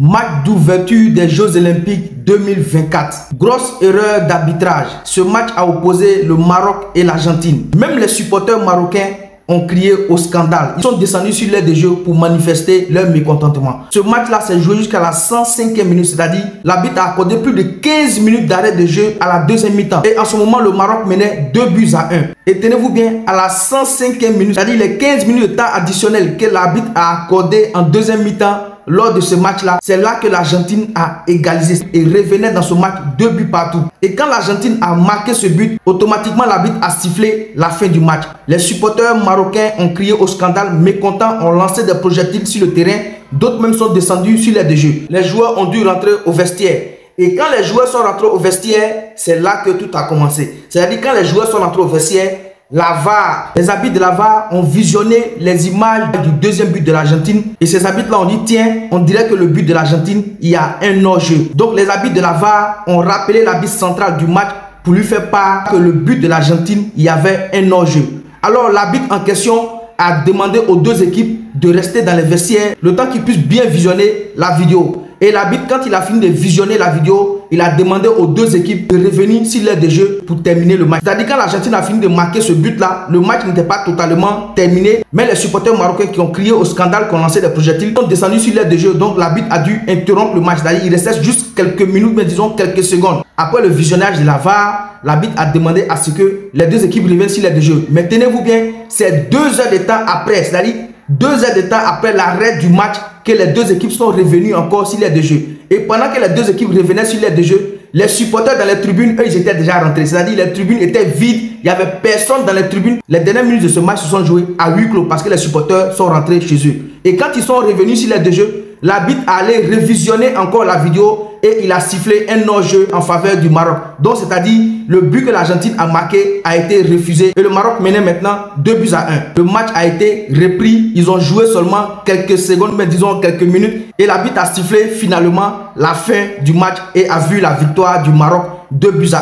Match d'ouverture des Jeux Olympiques 2024. Grosse erreur d'arbitrage. Ce match a opposé le Maroc et l'Argentine. Même les supporters marocains ont crié au scandale. Ils sont descendus sur l'aire de jeu pour manifester leur mécontentement. Ce match-là s'est joué jusqu'à la 105e minute, c'est-à-dire l'arbitre a accordé plus de 15 minutes d'arrêt de jeu à la deuxième mi-temps. Et en ce moment, le Maroc menait 2-1. Et tenez-vous bien, à la 105e minute, c'est-à-dire les 15 minutes de temps additionnel que l'arbitre a accordé en deuxième mi-temps, lors de ce match-là, c'est là que l'Argentine a égalisé et revenait dans ce match 2 buts partout. Et quand l'Argentine a marqué ce but, automatiquement l'arbitre a sifflé la fin du match. Les supporters marocains ont crié au scandale, mécontents, ont lancé des projectiles sur le terrain. D'autres même sont descendus sur l'aire de jeu. Les joueurs ont dû rentrer au vestiaire. Et quand les joueurs sont rentrés au vestiaire, c'est là que tout a commencé. C'est-à-dire quand les joueurs sont rentrés au vestiaire, la VAR, les arbitres de la VAR ont visionné les images du deuxième but de l'Argentine. Et ces arbitres-là ont dit, tiens, on dirait que le but de l'Argentine, il y a un hors-jeu. Donc les arbitres de la VAR ont rappelé l'arbitre central du match pour lui faire part que le but de l'Argentine, il y avait un hors-jeu. Alors l'arbitre en question a demandé aux deux équipes de rester dans les vestiaires le temps qu'ils puissent bien visionner la vidéo. Et l'arbitre, quand il a fini de visionner la vidéo, il a demandé aux deux équipes de revenir sur l'aire de jeu pour terminer le match. C'est-à-dire quand l'Argentine a fini de marquer ce but-là, le match n'était pas totalement terminé. Mais les supporters marocains qui ont crié au scandale, qui ont lancé des projectiles, sont descendus sur l'aire de jeu. Donc l'arbitre a dû interrompre le match. C'est-à-dire il restait juste quelques minutes, mais disons quelques secondes. Après le visionnage de la VAR, l'arbitre a demandé à ce que les deux équipes reviennent sur l'aire de jeu. Mais tenez-vous bien, c'est 2 heures de temps après, c'est-à-dire 2 heures de temps après l'arrêt du match, que les deux équipes sont revenues encore sur l'aire de jeu. Et pendant que les deux équipes revenaient sur l'aire de jeu, les supporters dans les tribunes, eux, ils étaient déjà rentrés. C'est-à-dire les tribunes étaient vides, il n'y avait personne dans les tribunes. Les dernières minutes de ce match se sont jouées à huis clos parce que les supporters sont rentrés chez eux. Et quand ils sont revenus sur l'aire de jeu, l'arbitre allait révisionner encore la vidéo et il a sifflé un hors-jeu en faveur du Maroc. Donc c'est-à-dire le but que l'Argentine a marqué a été refusé et le Maroc menait maintenant 2-1. Le match a été repris, ils ont joué seulement quelques secondes, mais disons quelques minutes, et l'arbitre a sifflé finalement la fin du match et a vu la victoire du Maroc 2-1.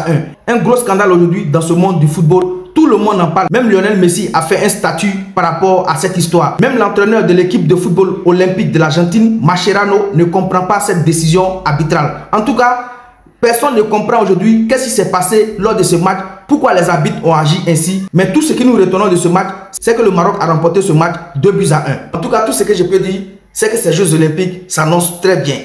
Un gros scandale aujourd'hui dans ce monde du football. Tout le monde en parle. Même Lionel Messi a fait un statut par rapport à cette histoire. Même l'entraîneur de l'équipe de football olympique de l'Argentine, Mascherano, ne comprend pas cette décision arbitrale. En tout cas, personne ne comprend aujourd'hui qu'est-ce qui s'est passé lors de ce match, pourquoi les arbitres ont agi ainsi. Mais tout ce que nous retenons de ce match, c'est que le Maroc a remporté ce match 2-1. En tout cas, tout ce que je peux dire, c'est que ces Jeux Olympiques s'annoncent très bien.